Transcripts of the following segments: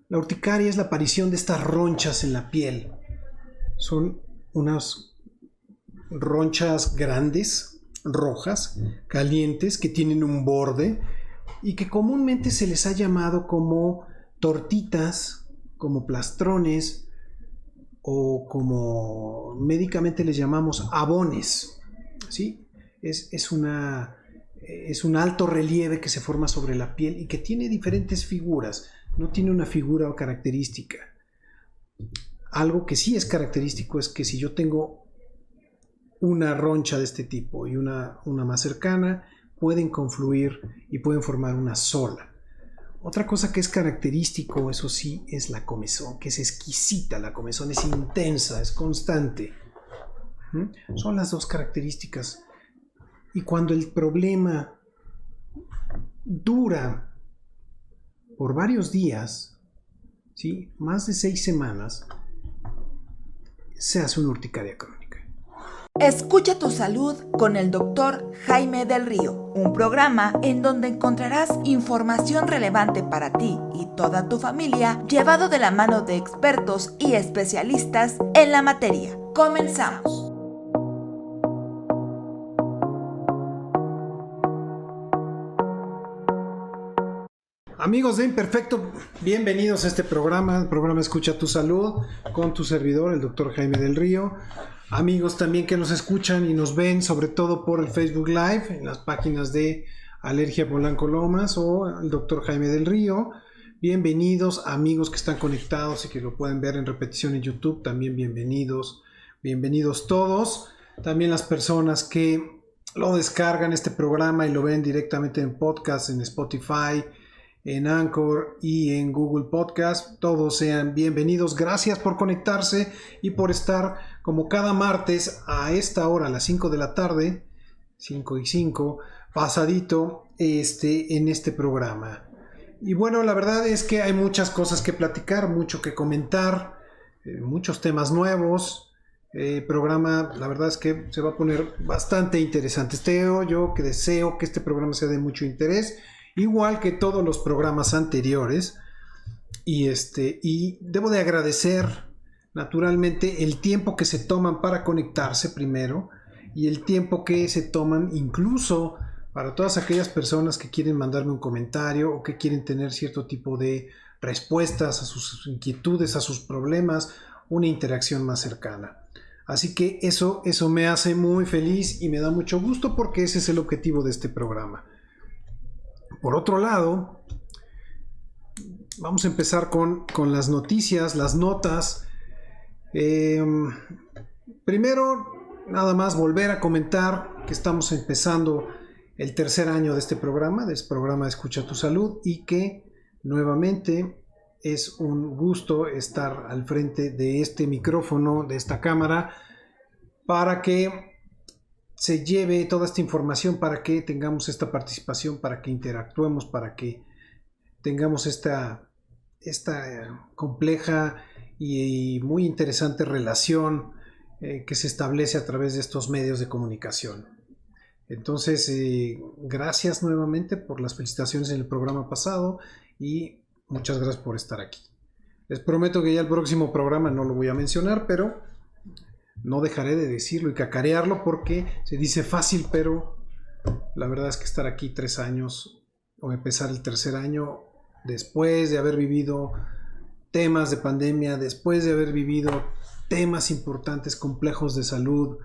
La urticaria es la aparición de estas ronchas en la piel. Son unas ronchas grandes, rojas, calientes, que tienen un borde y que comúnmente se les ha llamado como tortitas, como plastrones o como médicamente les llamamos abones, ¿sí? Es un alto relieve que se forma sobre la piel y que tiene diferentes figuras, no tiene una figura característica. Algo que sí es característico es que si yo tengo una roncha de este tipo y una más cercana, pueden confluir y pueden formar una sola. Otra cosa que es característico, eso sí, es la comezón, que es exquisita. La comezón es intensa, es constante. Son las dos características. Y cuando el problema dura por varios días, ¿sí?, más de 6 semanas, se hace una urticaria crónica. Escucha tu salud con el Dr. Jaime del Río, un programa en donde encontrarás información relevante para ti y toda tu familia, llevado de la mano de expertos y especialistas en la materia. Comenzamos. Amigos de Imperfecto, bienvenidos a este programa, el programa Escucha tu Salud, con tu servidor, el Dr. Jaime del Río. Amigos también que nos escuchan y nos ven, sobre todo por el Facebook Live, en las páginas de Alergia Polanco Lomas o el Dr. Jaime del Río. Bienvenidos, amigos que están conectados y que lo pueden ver en repetición en YouTube, también bienvenidos. Bienvenidos todos. También las personas que lo descargan este programa y lo ven directamente en podcast, en Spotify, en Anchor y en Google Podcast. Todos sean bienvenidos. Gracias por conectarse y por estar como cada martes a esta hora, a las 5 de la tarde, 5:05, pasadito, en este programa. Y bueno, la verdad es que hay muchas cosas que platicar, mucho que comentar, muchos temas nuevos. Programa, la verdad es que se va a poner bastante interesante. Yo que deseo que este programa sea de mucho interés, igual que todos los programas anteriores, y debo de agradecer naturalmente el tiempo que se toman para conectarse primero, y el tiempo que se toman incluso para todas aquellas personas que quieren mandarme un comentario o que quieren tener cierto tipo de respuestas a sus inquietudes, a sus problemas, una interacción más cercana. Así que eso me hace muy feliz y me da mucho gusto, porque ese es el objetivo de este programa. Por otro lado, vamos a empezar con las noticias, las notas. Primero, nada más volver a comentar que estamos empezando el tercer año de este programa Escucha tu Salud, y que nuevamente es un gusto estar al frente de este micrófono, de esta cámara, para que se lleve toda esta información, para que tengamos esta participación, para que interactuemos, para que tengamos esta compleja y muy interesante relación que se establece a través de estos medios de comunicación. Entonces, gracias nuevamente por las felicitaciones en el programa pasado y muchas gracias por estar aquí. Les prometo que ya el próximo programa no lo voy a mencionar, pero no dejaré de decirlo y cacarearlo, porque se dice fácil, pero la verdad es que estar aquí 3 años, o empezar el tercer año, después de haber vivido temas de pandemia, después de haber vivido temas importantes, complejos de salud,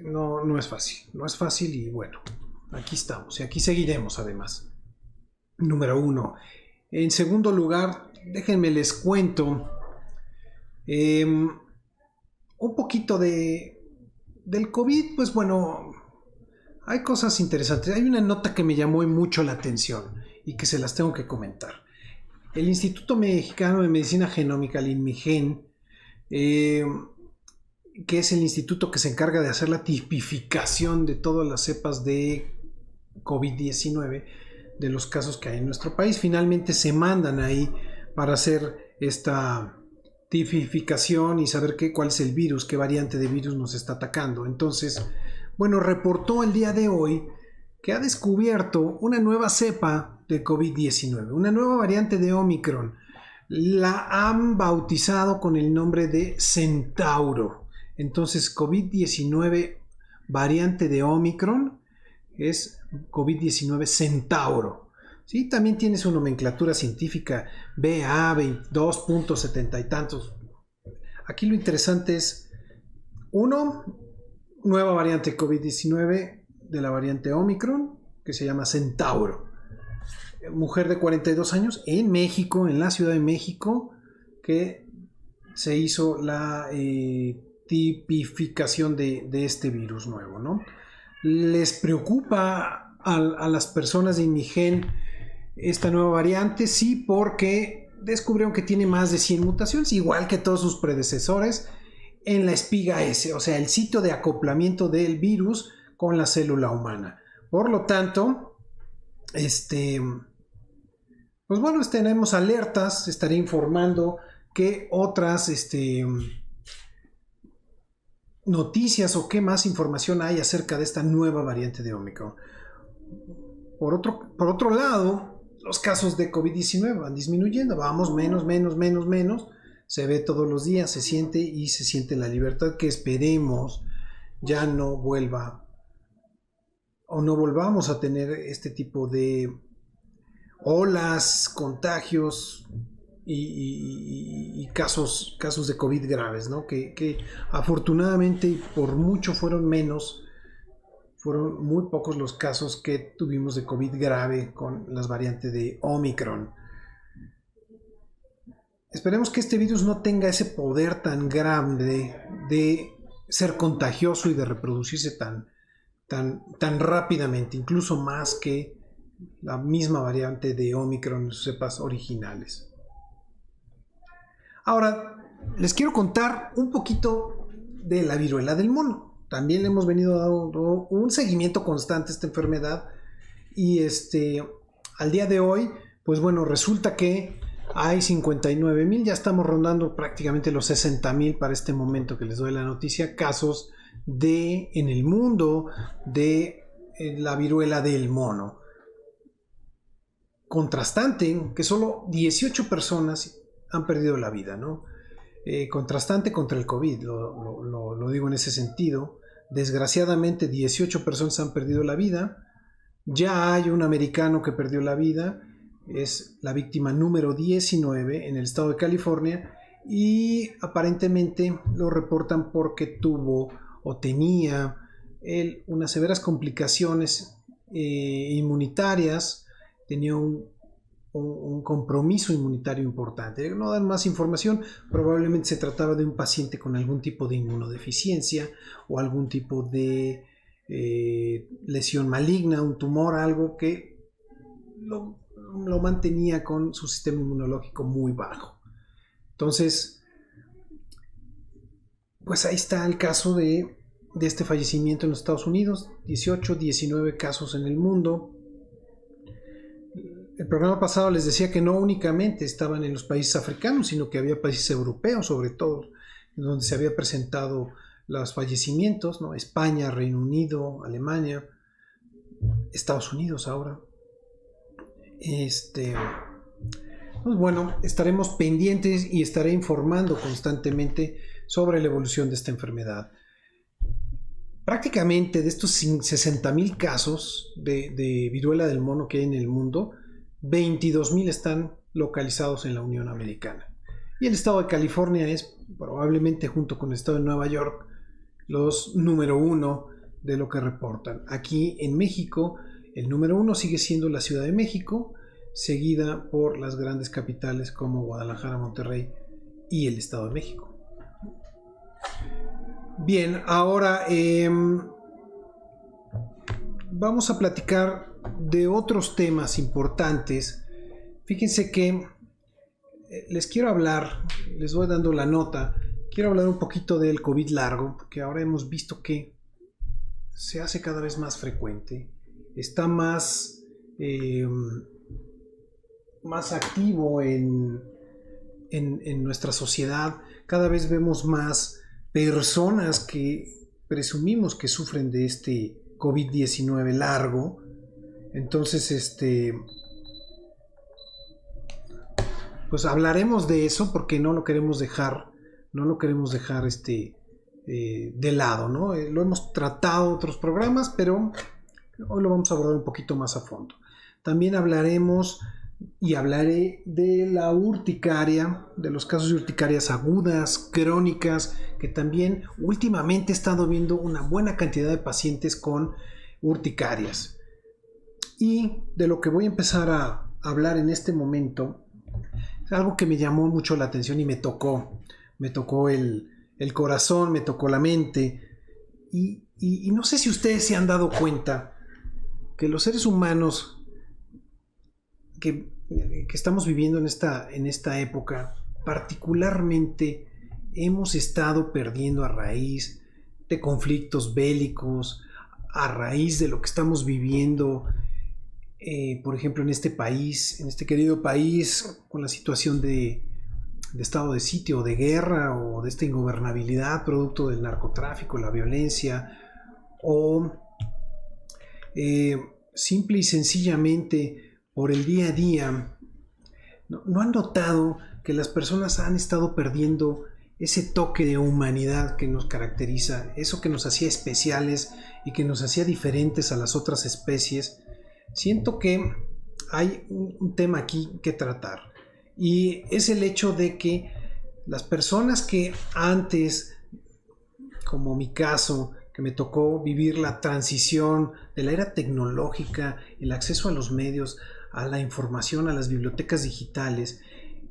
no es fácil, y bueno, aquí estamos y aquí seguiremos además. Número 1. En segundo lugar, déjenme les cuento un poquito del COVID. Pues bueno, hay cosas interesantes. Hay una nota que me llamó mucho la atención y que se las tengo que comentar. El Instituto Mexicano de Medicina Genómica, el INMEGEN, que es el instituto que se encarga de hacer la tipificación de todas las cepas de COVID-19, de los casos que hay en nuestro país, finalmente se mandan ahí para hacer esta tipificación y saber cuál es el virus, qué variante de virus nos está atacando. Entonces, bueno, reportó el día de hoy que ha descubierto una nueva cepa de COVID-19, una nueva variante de Omicron. La han bautizado con el nombre de Centauro. Entonces, COVID-19 variante de Omicron es COVID-19 Centauro. ¿Sí? También tiene su nomenclatura científica BA22.70 y tantos. Aquí lo interesante es, nueva variante COVID-19 de la variante Omicron, que se llama Centauro. Mujer de 42 años en México, en la Ciudad de México, que se hizo la tipificación de este virus nuevo, ¿no? ¿Les preocupa a las personas de Inmigen esta nueva variante? Sí, porque descubrieron que tiene más de 100 mutaciones, igual que todos sus predecesores, en la espiga S, o sea, el sitio de acoplamiento del virus con la célula humana. Por lo tanto, pues bueno, estaremos alertas, estaré informando qué otras noticias o qué más información hay acerca de esta nueva variante de Omicron. Por otro lado, los casos de COVID-19 van disminuyendo, vamos menos, se ve todos los días, se siente la libertad que esperemos ya no vuelva o no volvamos a tener este tipo de olas, contagios y casos de COVID graves, ¿no? Que afortunadamente por mucho fueron muy pocos los casos que tuvimos de COVID grave con las variantes de Omicron. Esperemos que este virus no tenga ese poder tan grande de ser contagioso y de reproducirse tan rápidamente, incluso más que la misma variante de Omicron en sus cepas originales. Ahora, les quiero contar un poquito de la viruela del mono. También le hemos venido dando un seguimiento constante a esta enfermedad y al día de hoy, pues bueno, resulta que hay 59,000, ya estamos rondando prácticamente los 60,000 para este momento que les doy la noticia, casos en el mundo de la viruela del mono. Contrastante, que solo 18 personas han perdido la vida, ¿no? Contrastante contra el COVID, lo digo en ese sentido. Desgraciadamente 18 personas han perdido la vida. Ya hay un americano que perdió la vida, es la víctima número 19 en el estado de California y aparentemente lo reportan porque tuvo o tenía unas severas complicaciones inmunitarias, tenía un compromiso inmunitario importante. No dan más información, probablemente se trataba de un paciente con algún tipo de inmunodeficiencia o algún tipo de lesión maligna, un tumor, algo que lo mantenía con su sistema inmunológico muy bajo. Entonces, pues ahí está el caso de este fallecimiento en los Estados Unidos, 19 casos en el mundo. El programa pasado les decía que no únicamente estaban en los países africanos, sino que había países europeos, sobre todo, donde se había presentado los fallecimientos, ¿no? España, Reino Unido, Alemania, Estados Unidos ahora. Pues bueno, estaremos pendientes y estaré informando constantemente sobre la evolución de esta enfermedad. Prácticamente de estos 60,000 casos de viruela del mono que hay en el mundo, 22,000 están localizados en la Unión Americana. Y el estado de California es probablemente, junto con el estado de Nueva York, los número 1 de lo que reportan. Aquí en México, el número 1 sigue siendo la Ciudad de México, seguida por las grandes capitales como Guadalajara, Monterrey y el Estado de México. Bien, ahora vamos a platicar de otros temas importantes. Fíjense que les voy dando la nota, quiero hablar un poquito del COVID largo, porque ahora hemos visto que se hace cada vez más frecuente, está más activo en nuestra sociedad. Cada vez vemos más personas que presumimos que sufren de este COVID-19 largo. Entonces, pues hablaremos de eso porque no lo queremos dejar de lado, ¿no? Lo hemos tratado en otros programas, pero hoy lo vamos a abordar un poquito más a fondo. También hablaré de la urticaria, de los casos de urticarias agudas, crónicas, que también últimamente he estado viendo una buena cantidad de pacientes con urticarias. Y de lo que voy a empezar a hablar en este momento es algo que me llamó mucho la atención y me tocó el corazón, me tocó la mente. Y no sé si ustedes se han dado cuenta que los seres humanos que estamos viviendo en esta época, particularmente hemos estado perdiendo a raíz de conflictos bélicos, a raíz de lo que estamos viviendo, por ejemplo, en este país, en este querido país, con la situación de estado de sitio o de guerra o de esta ingobernabilidad producto del narcotráfico, la violencia, o simple y sencillamente por el día a día. ¿No han notado que las personas han estado perdiendo ese toque de humanidad que nos caracteriza, eso que nos hacía especiales y que nos hacía diferentes a las otras especies? Siento que hay un tema aquí que tratar, y es el hecho de que las personas que antes, como mi caso, que me tocó vivir la transición de la era tecnológica, el acceso a los medios, a la información, a las bibliotecas digitales,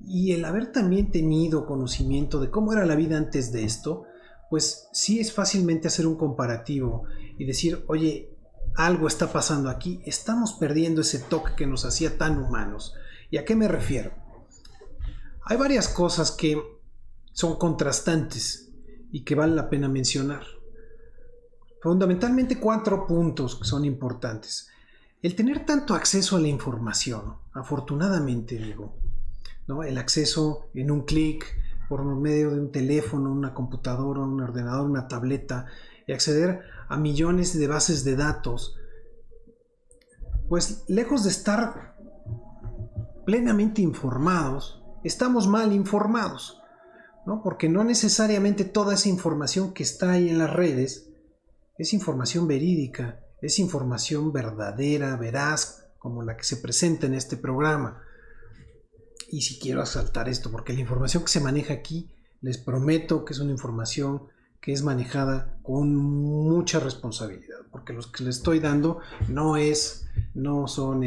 y el haber también tenido conocimiento de cómo era la vida antes de esto, pues sí es fácilmente hacer un comparativo y decir, oye, algo está pasando aquí, estamos perdiendo ese toque que nos hacía tan humanos. ¿Y a qué me refiero? Hay varias cosas que son contrastantes y que vale la pena mencionar. Fundamentalmente 4 puntos que son importantes. El tener tanto acceso a la información, afortunadamente digo, ¿no? El acceso en un clic, por medio de un teléfono, una computadora, un ordenador, una tableta, y acceder a millones de bases de datos, pues lejos de estar plenamente informados, estamos mal informados, ¿no? Porque no necesariamente toda esa información que está ahí en las redes es información verídica, es información verdadera, veraz, como la que se presenta en este programa. Y si quiero asaltar esto, porque la información que se maneja aquí, les prometo que es una información que es manejada con mucha responsabilidad, porque los que les estoy dando no son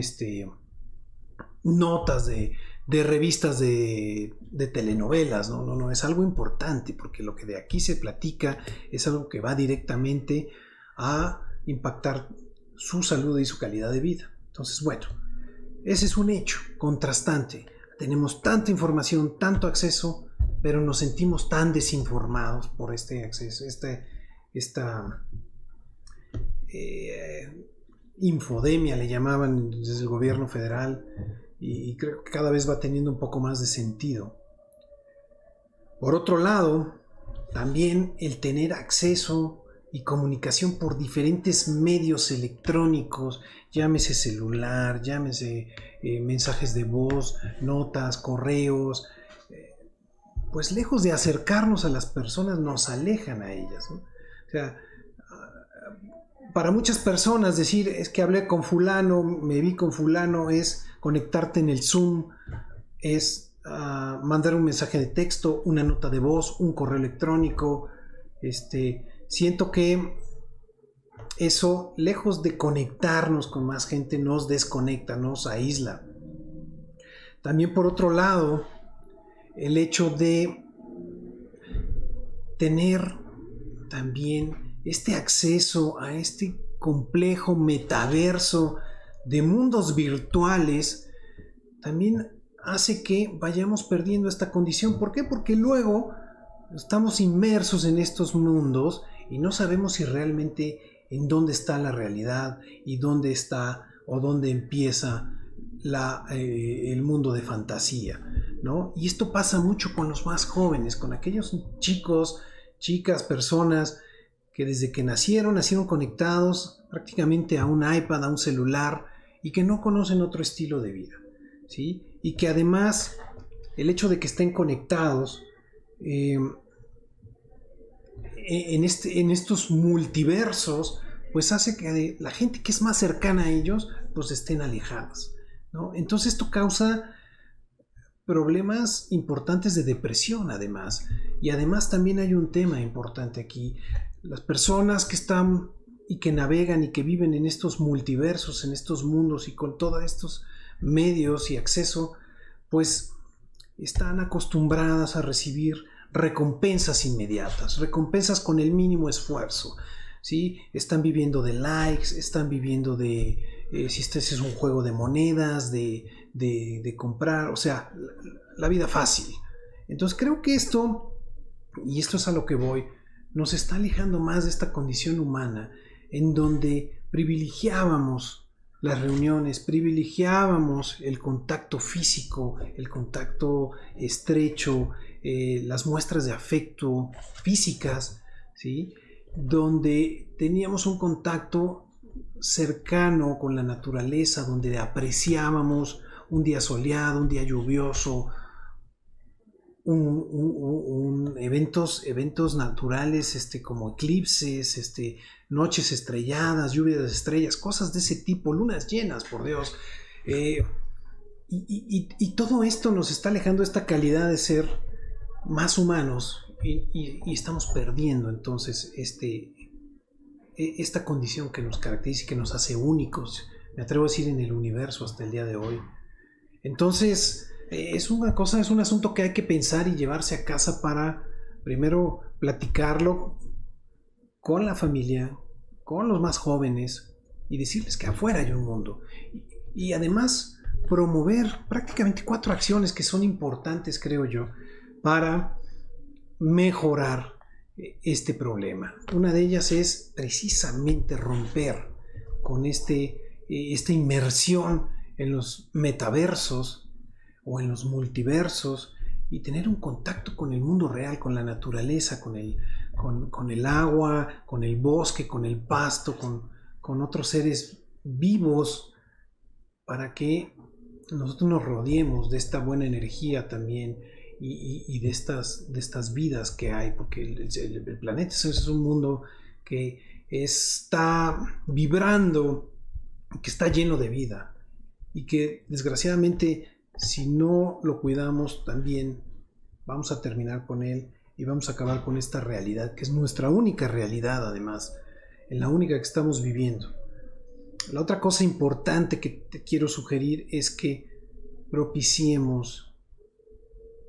notas de revistas de telenovelas, no, es algo importante, porque lo que de aquí se platica es algo que va directamente a impactar su salud y su calidad de vida. Entonces, bueno, ese es un hecho contrastante. Tenemos tanta información, tanto acceso, pero nos sentimos tan desinformados por este acceso, esta infodemia le llamaban desde el gobierno federal, y creo que cada vez va teniendo un poco más de sentido. Por otro lado, también el tener acceso y comunicación por diferentes medios electrónicos, llámese celular, llámese mensajes de voz, notas, correos, pues lejos de acercarnos a las personas, nos alejan a ellas, ¿no? O sea, para muchas personas decir es que hablé con fulano, me vi con fulano, es conectarte en el Zoom, es mandar un mensaje de texto, una nota de voz, un correo electrónico. Siento que eso, lejos de conectarnos con más gente, nos desconecta, nos aísla. También, por otro lado, el hecho de tener también este acceso a este complejo metaverso de mundos virtuales también hace que vayamos perdiendo esta condición. ¿Por qué? Porque luego estamos inmersos en estos mundos y no sabemos si realmente en dónde está la realidad y dónde está o dónde empieza el mundo de fantasía, ¿no? Y esto pasa mucho con los más jóvenes, con aquellos chicos, chicas, personas que desde que nacieron conectados prácticamente a un iPad, a un celular, y que no conocen otro estilo de vida, ¿sí? Y que además el hecho de que estén conectados en estos multiversos, pues hace que la gente que es más cercana a ellos, pues estén alejadas, ¿no? Entonces esto causa problemas importantes de depresión además. Y además también hay un tema importante aquí. Las personas que están y que navegan y que viven en estos multiversos, en estos mundos y con todos estos medios y acceso, pues están acostumbradas a recibir recompensas inmediatas, recompensas con el mínimo esfuerzo, ¿sí? Están viviendo de likes, están viviendo de, si este es un juego de monedas, de comprar, o sea, la vida fácil. Entonces creo que esto, y esto es a lo que voy, nos está alejando más de esta condición humana, en donde privilegiábamos las reuniones, privilegiábamos el contacto físico, el contacto estrecho, las muestras de afecto físicas, ¿sí? Donde teníamos un contacto cercano con la naturaleza, donde apreciábamos un día soleado, un día lluvioso, eventos naturales, como eclipses, noches estrelladas, lluvias de estrellas, cosas de ese tipo, lunas llenas, por Dios. Y todo esto nos está alejando de esta calidad de ser más humanos y estamos perdiendo entonces esta condición que nos caracteriza y que nos hace únicos, me atrevo a decir, en el universo hasta el día de hoy. Entonces es un asunto que hay que pensar y llevarse a casa para primero platicarlo con la familia, con los más jóvenes y decirles que afuera hay un mundo. Y además promover prácticamente 4 acciones que son importantes, creo yo, para mejorar este problema. Una de ellas es precisamente romper con esta inmersión en los metaversos o en los multiversos y tener un contacto con el mundo real, con la naturaleza, con el agua, con el bosque, con el pasto, con otros seres vivos, para que nosotros nos rodeemos de esta buena energía también y de estas vidas que hay, porque el planeta es un mundo que está vibrando, que está lleno de vida y que desgraciadamente, si no lo cuidamos, también vamos a terminar con él y vamos a acabar con esta realidad, que es nuestra única realidad además, en la única que estamos viviendo. La otra cosa importante que te quiero sugerir es que propiciemos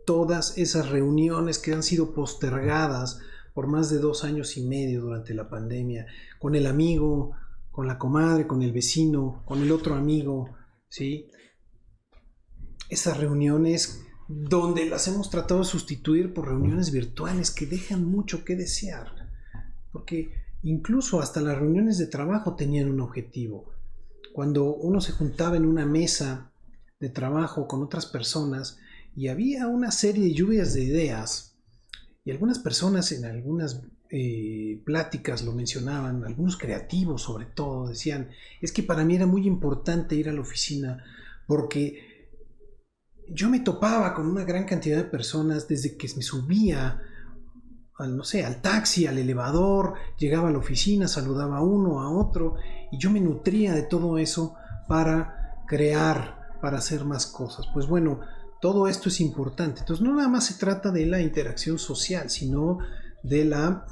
todas esas reuniones que han sido postergadas por más de 2 años y medio durante la pandemia, con el amigo, con la comadre, con el vecino, con el otro amigo, ¿sí? Esas reuniones donde las hemos tratado de sustituir por reuniones virtuales que dejan mucho que desear, porque incluso hasta las reuniones de trabajo tenían un objetivo. Cuando uno se juntaba en una mesa de trabajo con otras personas y había una serie de lluvias de ideas, y algunas personas en algunas pláticas lo mencionaban, algunos creativos sobre todo, decían, es que para mí era muy importante ir a la oficina porque yo me topaba con una gran cantidad de personas desde que me subía al taxi, al elevador, llegaba a la oficina, saludaba a uno, a otro, y yo me nutría de todo eso para crear, para hacer más cosas. Pues bueno, todo esto es importante. Entonces no nada más se trata de la interacción social, sino de la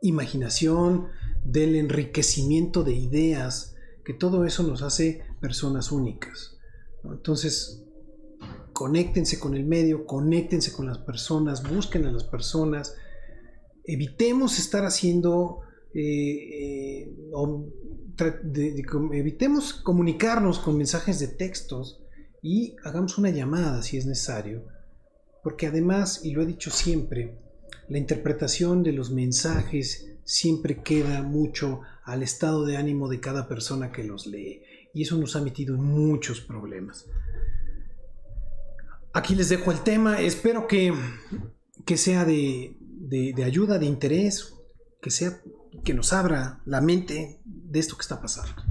imaginación, del enriquecimiento de ideas, que todo eso nos hace personas únicas, ¿no? Entonces, conéctense con el medio, conéctense con las personas, busquen a las personas, evitemos estar haciendo, evitemos comunicarnos con mensajes de textos y hagamos una llamada si es necesario, porque además, y lo he dicho siempre, la interpretación de los mensajes siempre queda mucho al estado de ánimo de cada persona que los lee, y eso nos ha metido en muchos problemas. Aquí les dejo el tema, espero que sea de ayuda, de interés, que nos abra la mente de esto que está pasando.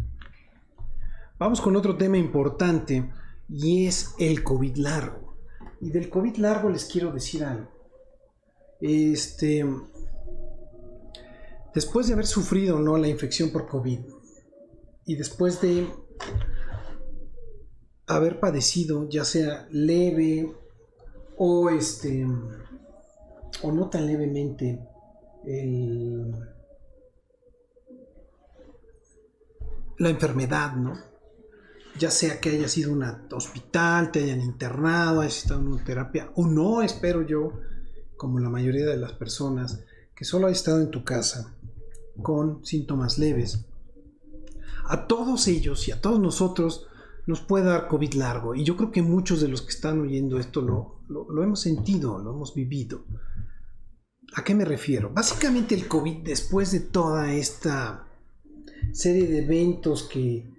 Vamos con otro tema importante y es el COVID largo. Y del COVID largo les quiero decir algo. Después de haber sufrido, ¿no?, la infección por COVID y después de haber padecido, ya sea leve o no tan levemente, la enfermedad, ¿no? Ya sea que haya sido un hospital, te hayan internado, hayas estado en una terapia, o no, espero yo, como la mayoría de las personas, que solo hayas estado en tu casa con síntomas leves. A todos ellos y a todos nosotros nos puede dar COVID largo, y yo creo que muchos de los que están oyendo esto lo hemos sentido, lo hemos vivido. ¿A qué me refiero? Básicamente el COVID, después de toda esta serie de eventos que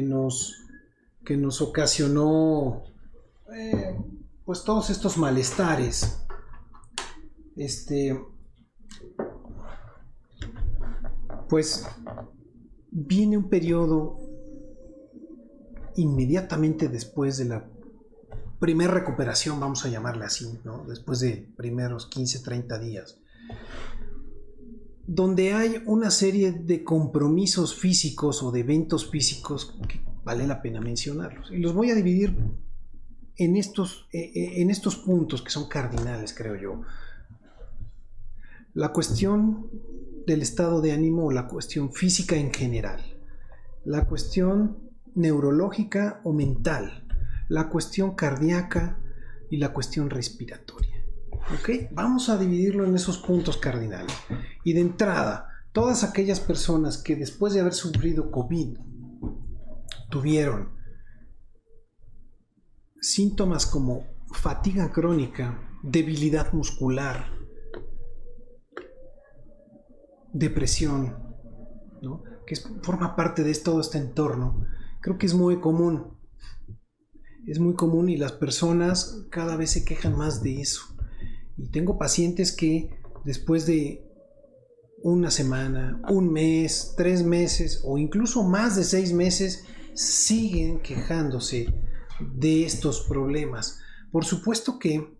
nos ocasionó pues todos estos malestares, pues viene un periodo inmediatamente después de la primera recuperación, vamos a llamarle así, ¿no? Después de primeros 15, 30 días, donde hay una serie de compromisos físicos o de eventos físicos que vale la pena mencionarlos. Y los voy a dividir en estos puntos que son cardinales, creo yo. La cuestión del estado de ánimo o la cuestión física en general, la cuestión neurológica o mental, la cuestión cardíaca y la cuestión respiratoria. ¿Ok? Vamos a dividirlo en esos puntos cardinales. Y de entrada, todas aquellas personas que después de haber sufrido COVID tuvieron síntomas como fatiga crónica, debilidad muscular, depresión, ¿no?, que forma parte de todo este entorno, creo que es muy común. Es muy común y las personas cada vez se quejan más de eso. Y tengo pacientes que después de una semana, un mes, 3 meses o incluso más de 6 meses siguen quejándose de estos problemas. Por supuesto que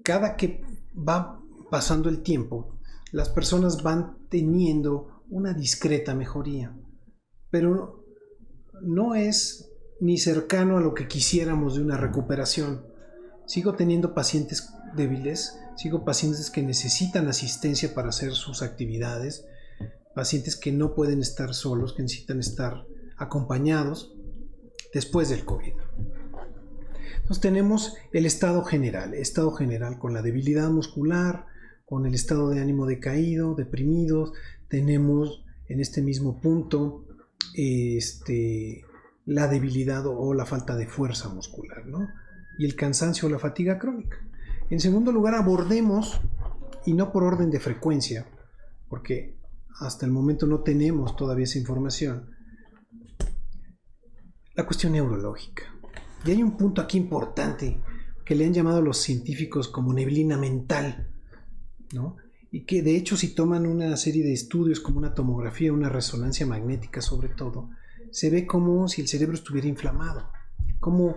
cada que va pasando el tiempo, las personas van teniendo una discreta mejoría, pero no es ni cercano a lo que quisiéramos de una recuperación. Sigo teniendo pacientes débiles, sigo pacientes que necesitan asistencia para hacer sus actividades, pacientes que no pueden estar solos, que necesitan estar acompañados después del COVID. Entonces tenemos el estado general con la debilidad muscular, con el estado de ánimo decaído, deprimidos. Tenemos en este mismo punto la debilidad o la falta de fuerza muscular, ¿no?, y el cansancio o la fatiga crónica. En segundo lugar, abordemos, y no por orden de frecuencia, porque hasta el momento no tenemos todavía esa información, la cuestión neurológica. Y hay un punto aquí importante que le han llamado los científicos como neblina mental, ¿no?, y que de hecho, si toman una serie de estudios como una tomografía, una resonancia magnética sobre todo, se ve como si el cerebro estuviera inflamado, como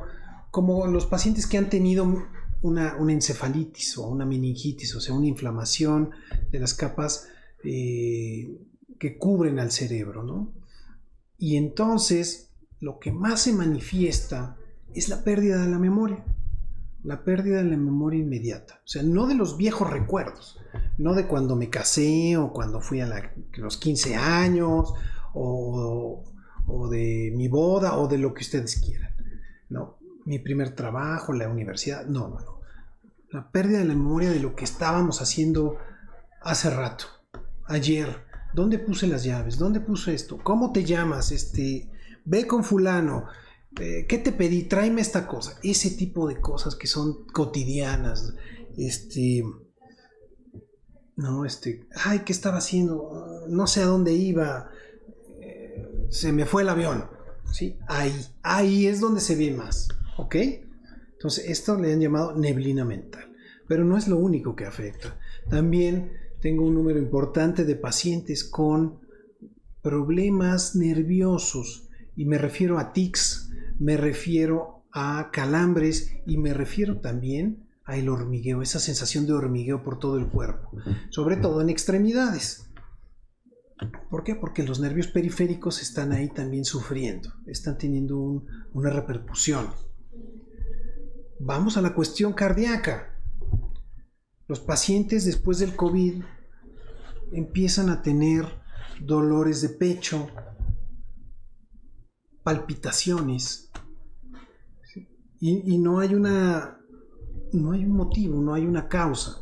los pacientes que han tenido una encefalitis o una meningitis, o sea, una inflamación de las capas que cubren al cerebro, ¿no? Y entonces lo que más se manifiesta es la pérdida de la memoria inmediata, o sea, no de los viejos recuerdos, no de cuando me casé o cuando fui a los 15 años o de mi boda o de lo que ustedes quieran, ¿no?, mi primer trabajo, la universidad, no. La pérdida de la memoria de lo que estábamos haciendo hace rato, ayer, ¿dónde puse las llaves? ¿Dónde puse esto? ¿Cómo te llamas? Ve con fulano, ¿qué te pedí? Tráeme esta cosa. Ese tipo de cosas que son cotidianas. Ay, ¿qué estaba haciendo? No sé a dónde iba. Se me fue el avión. ¿Sí? Ahí es donde se ve más. ¿Ok? Entonces, esto le han llamado neblina mental. Pero no es lo único que afecta. También tengo un número importante de pacientes con problemas nerviosos. Y me refiero a tics, me refiero a calambres y me refiero también a el hormigueo, esa sensación de hormigueo por todo el cuerpo, sobre todo en extremidades. ¿Por qué? Porque los nervios periféricos están ahí también sufriendo, están teniendo una repercusión. Vamos a la cuestión cardíaca. Los pacientes después del COVID empiezan a tener dolores de pecho, palpitaciones, ¿sí? Y no hay un motivo, no hay una causa,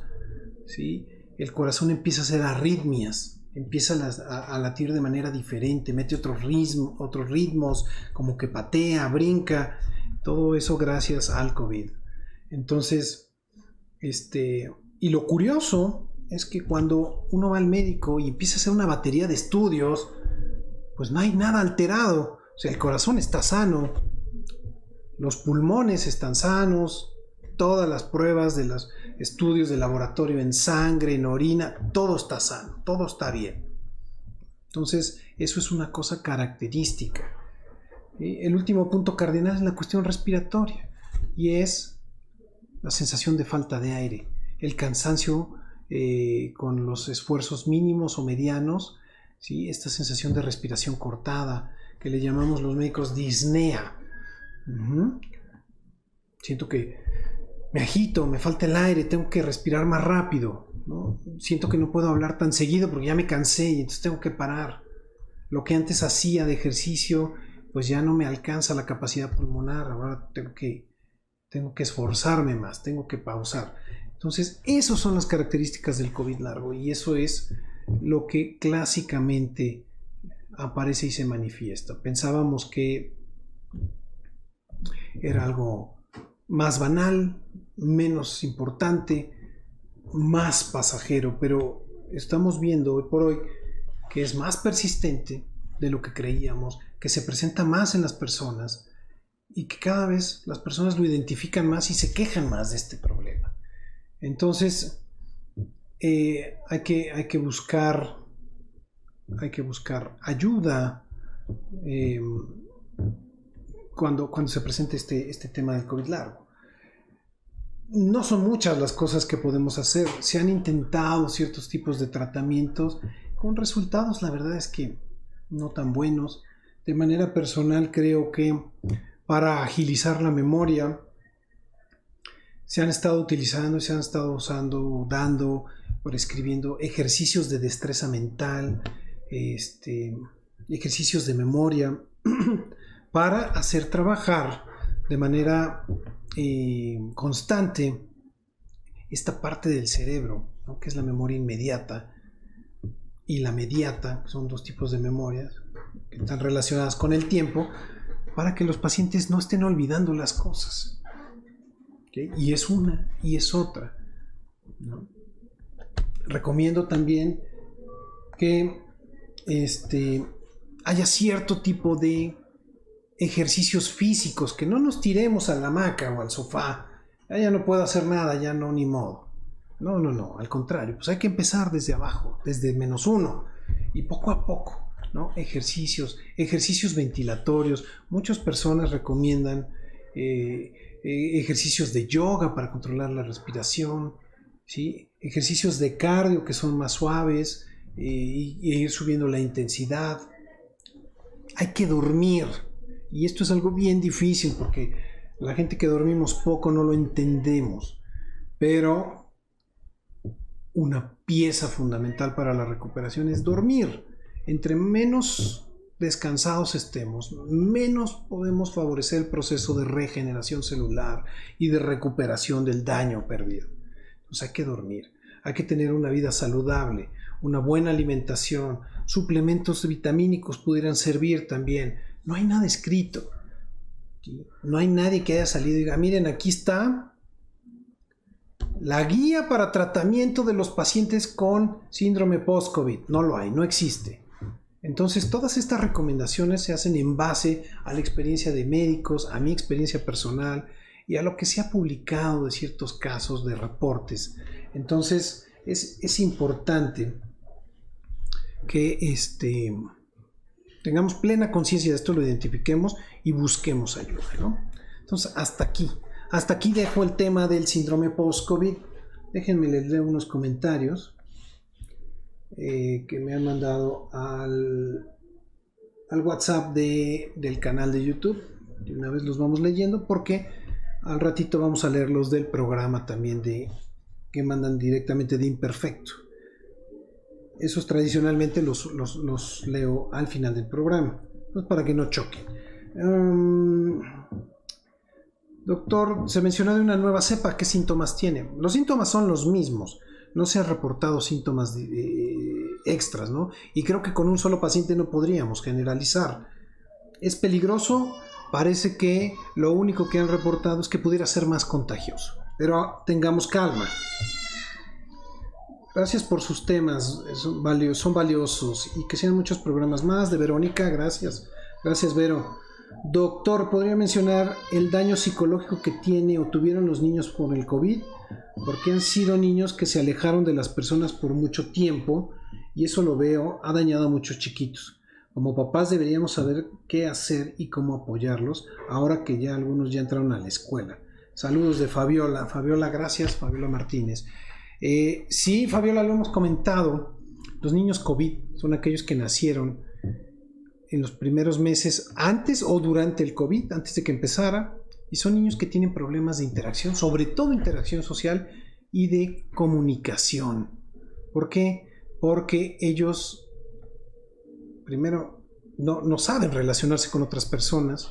¿sí? El corazón empieza a hacer arritmias, empieza a latir de manera diferente, mete otros ritmos, como que patea, brinca, todo eso gracias al COVID. Entonces, y lo curioso es que cuando uno va al médico y empieza a hacer una batería de estudios, pues no hay nada alterado. O sea, el corazón está sano, los pulmones están sanos, todas las pruebas de los estudios de laboratorio en sangre, en orina, todo está sano, todo está bien. Entonces, eso es una cosa característica. El último punto cardinal es la cuestión respiratoria y es la sensación de falta de aire, el cansancio con los esfuerzos mínimos o medianos, ¿sí? Esta sensación de respiración cortada, que le llamamos los médicos disnea. Siento que me agito, me falta el aire, tengo que respirar más rápido, ¿no? Siento que no puedo hablar tan seguido porque ya me cansé y entonces tengo que parar. Lo que antes hacía de ejercicio, pues ya no me alcanza la capacidad pulmonar, ahora tengo que esforzarme más, tengo que pausar. Entonces, esas son las características del COVID largo y eso es lo que clásicamente aparece y se manifiesta. Pensábamos que era algo más banal, menos importante, más pasajero, pero estamos viendo hoy por hoy que es más persistente de lo que creíamos, que se presenta más en las personas y que cada vez las personas lo identifican más y se quejan más de este problema. Entonces, hay que buscar ayuda cuando se presente este tema del COVID largo. No son muchas las cosas que podemos hacer. Se han intentado ciertos tipos de tratamientos con resultados, la verdad es que no tan buenos. De manera personal, creo que para agilizar la memoria se han estado utilizando y se han estado usando, dando, prescribiendo ejercicios de destreza mental, ejercicios de memoria para hacer trabajar de manera constante esta parte del cerebro, ¿no? Que es la memoria inmediata y la mediata, que son dos tipos de memorias que están relacionadas con el tiempo, para que los pacientes no estén olvidando las cosas. ¿Okay? Y es una y es otra, ¿no? Recomiendo también que haya cierto tipo de ejercicios físicos, que no nos tiremos a la hamaca o al sofá, ya no puedo hacer nada, ya no, ni modo. No, al contrario, pues hay que empezar desde abajo, desde -1 y poco a poco, ¿no? Ejercicios ventilatorios. Muchas personas recomiendan ejercicios de yoga para controlar la respiración, ¿sí? Ejercicios de cardio que son más suaves y ir subiendo la intensidad. Hay que dormir. Y esto es algo bien difícil porque la gente que dormimos poco no lo entendemos. Pero una pieza fundamental para la recuperación es dormir. Entre menos descansados estemos, menos podemos favorecer el proceso de regeneración celular y de recuperación del daño perdido. Entonces hay que dormir, hay que tener una vida saludable, una buena alimentación, suplementos vitamínicos pudieran servir también. No hay nada escrito, ¿sí? No hay nadie que haya salido y diga, miren, aquí está la guía para tratamiento de los pacientes con síndrome post-COVID. No lo hay, no existe. Entonces, todas estas recomendaciones se hacen en base a la experiencia de médicos, a mi experiencia personal y a lo que se ha publicado de ciertos casos de reportes. Entonces, es importante que tengamos plena conciencia de esto, lo identifiquemos y busquemos ayuda, ¿no? Entonces, hasta aquí dejo el tema del síndrome post-COVID. Déjenme les leo unos comentarios que me han mandado al WhatsApp del canal de YouTube. De una vez los vamos leyendo porque al ratito vamos a leer los del programa también que mandan directamente de Imperfecto. Esos tradicionalmente los leo al final del programa, pues para que no choquen. Doctor, se mencionó de una nueva cepa. ¿Qué síntomas tiene? Los síntomas son los mismos. No se han reportado síntomas extras, ¿no? Y creo que con un solo paciente no podríamos generalizar. ¿Es peligroso? Parece que lo único que han reportado es que pudiera ser más contagioso. Pero tengamos calma. Gracias por sus temas, son valiosos y que sean muchos programas más. De Verónica, gracias. Gracias, Vero. Doctor, ¿podría mencionar el daño psicológico que tiene o tuvieron los niños por el COVID? Porque han sido niños que se alejaron de las personas por mucho tiempo y eso lo veo, ha dañado a muchos chiquitos. Como papás deberíamos saber qué hacer y cómo apoyarlos ahora que ya algunos ya entraron a la escuela. Saludos de Fabiola. Fabiola, gracias. Fabiola Martínez. Sí, Fabiola, lo hemos comentado. Los niños COVID son aquellos que nacieron en los primeros meses antes o durante el COVID, antes de que empezara, y son niños que tienen problemas de interacción, sobre todo interacción social y de comunicación. ¿Por qué? Porque ellos, primero, no saben relacionarse con otras personas.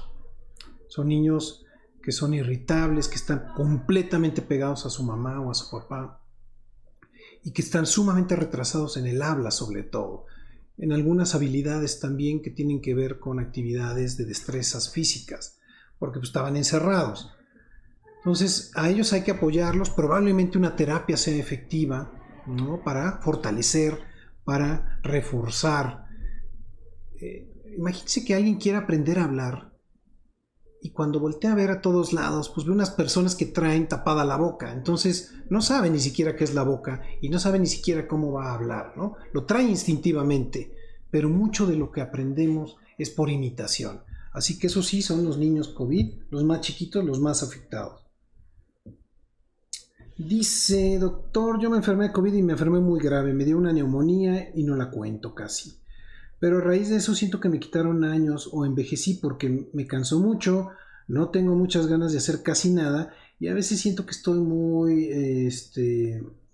Son niños que son irritables, que están completamente pegados a su mamá o a su papá y que están sumamente retrasados en el habla, sobre todo. En algunas habilidades también que tienen que ver con actividades de destrezas físicas, porque pues, estaban encerrados. Entonces, a ellos hay que apoyarlos. Probablemente una terapia sea efectiva, ¿no? Para fortalecer, para reforzar. Imagínense que alguien quiera aprender a hablar y cuando voltea a ver a todos lados, pues ve unas personas que traen tapada la boca. Entonces, no sabe ni siquiera qué es la boca y no sabe ni siquiera cómo va a hablar, ¿no? Lo trae instintivamente, pero mucho de lo que aprendemos es por imitación. Así que eso sí, son los niños COVID, los más chiquitos, los más afectados. Dice, doctor, yo me enfermé de COVID y me enfermé muy grave. Me dio una neumonía y no la cuento casi. Pero a raíz de eso siento que me quitaron años o envejecí porque me cansó mucho, no tengo muchas ganas de hacer casi nada y a veces siento que estoy muy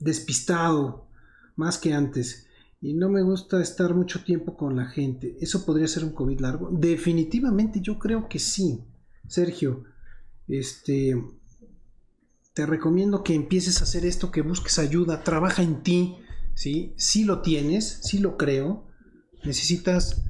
despistado, más que antes. Y no me gusta estar mucho tiempo con la gente. ¿Eso podría ser un COVID largo? Definitivamente yo creo que sí. Sergio, te recomiendo que empieces a hacer esto, que busques ayuda, trabaja en ti, ¿sí? Sí lo tienes, sí lo creo. Necesitas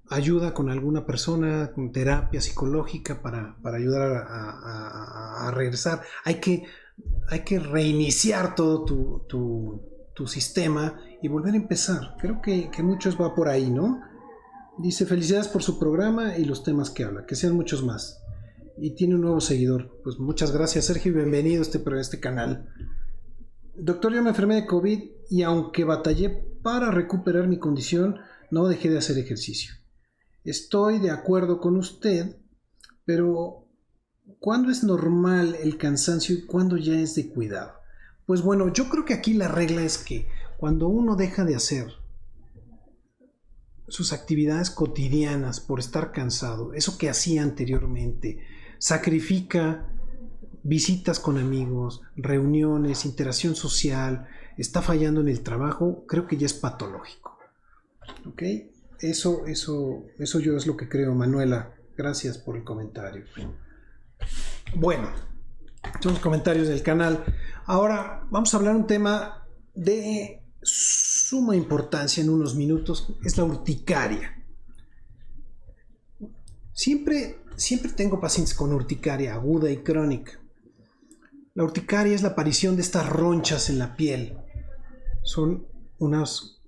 ayuda con alguna persona, con terapia psicológica para ayudar a regresar. Hay que reiniciar todo tu sistema y volver a empezar. Creo que muchos va por ahí, ¿no? Dice, felicidades por su programa y los temas que habla, que sean muchos más. Y tiene un nuevo seguidor. Pues muchas gracias, Sergio, y bienvenido a este canal. Doctor, yo me enfermé de COVID y aunque batallé para recuperar mi condición, no dejé de hacer ejercicio. Estoy de acuerdo con usted, pero ¿cuándo es normal el cansancio y cuándo ya es de cuidado? Pues bueno, yo creo que aquí la regla es que cuando uno deja de hacer sus actividades cotidianas por estar cansado, eso que hacía anteriormente, sacrifica visitas con amigos, reuniones, interacción social, está fallando en el trabajo, creo que ya es patológico. ¿Ok? Eso yo es lo que creo, Manuela. Gracias por el comentario. Bueno, son los comentarios del canal. Ahora vamos a hablar un tema de suma importancia en unos minutos, es la urticaria. Siempre tengo pacientes con urticaria aguda y crónica. La urticaria es la aparición de estas ronchas en la piel. Son unas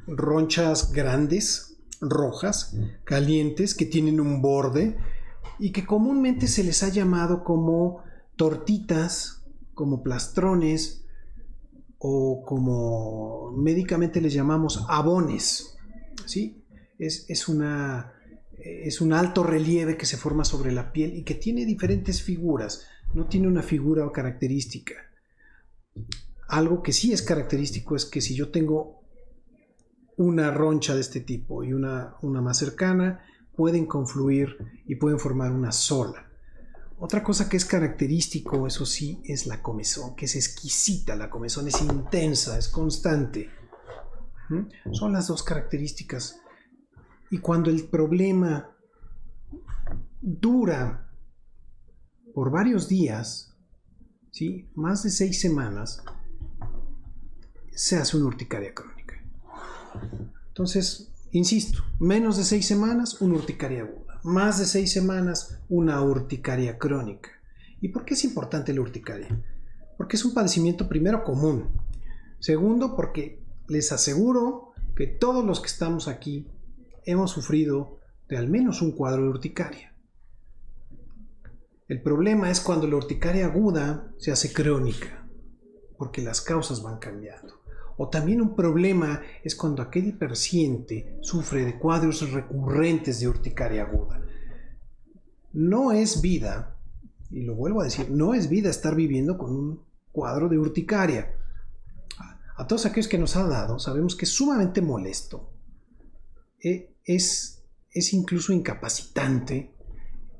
ronchas grandes, rojas, calientes, que tienen un borde y que comúnmente se les ha llamado como tortitas, como plastrones o como médicamente les llamamos abones, ¿sí? Es una es un alto relieve que se forma sobre la piel y que tiene diferentes figuras, no tiene una figura o característica. Algo que sí es característico es que si yo tengo una roncha de este tipo y una más cercana, pueden confluir y pueden formar una sola. Otra cosa que es característico, eso sí, es la comezón, que es exquisita. La comezón es intensa, es constante. Son las dos características. Y cuando el problema dura por varios días, ¿sí?, más de 6 semanas, se hace una urticaria crónica. Entonces, insisto, menos de 6 semanas, una urticaria aguda. Más de 6 semanas, una urticaria crónica. ¿Y por qué es importante la urticaria? Porque es un padecimiento, primero, común. Segundo, porque les aseguro que todos los que estamos aquí hemos sufrido de al menos un cuadro de urticaria. El problema es cuando la urticaria aguda se hace crónica, porque las causas van cambiando. O también un problema es cuando aquel paciente sufre de cuadros recurrentes de urticaria aguda. No es vida, y lo vuelvo a decir, no es vida estar viviendo con un cuadro de urticaria. A todos aquellos que nos ha dado, sabemos que es sumamente molesto, es incluso incapacitante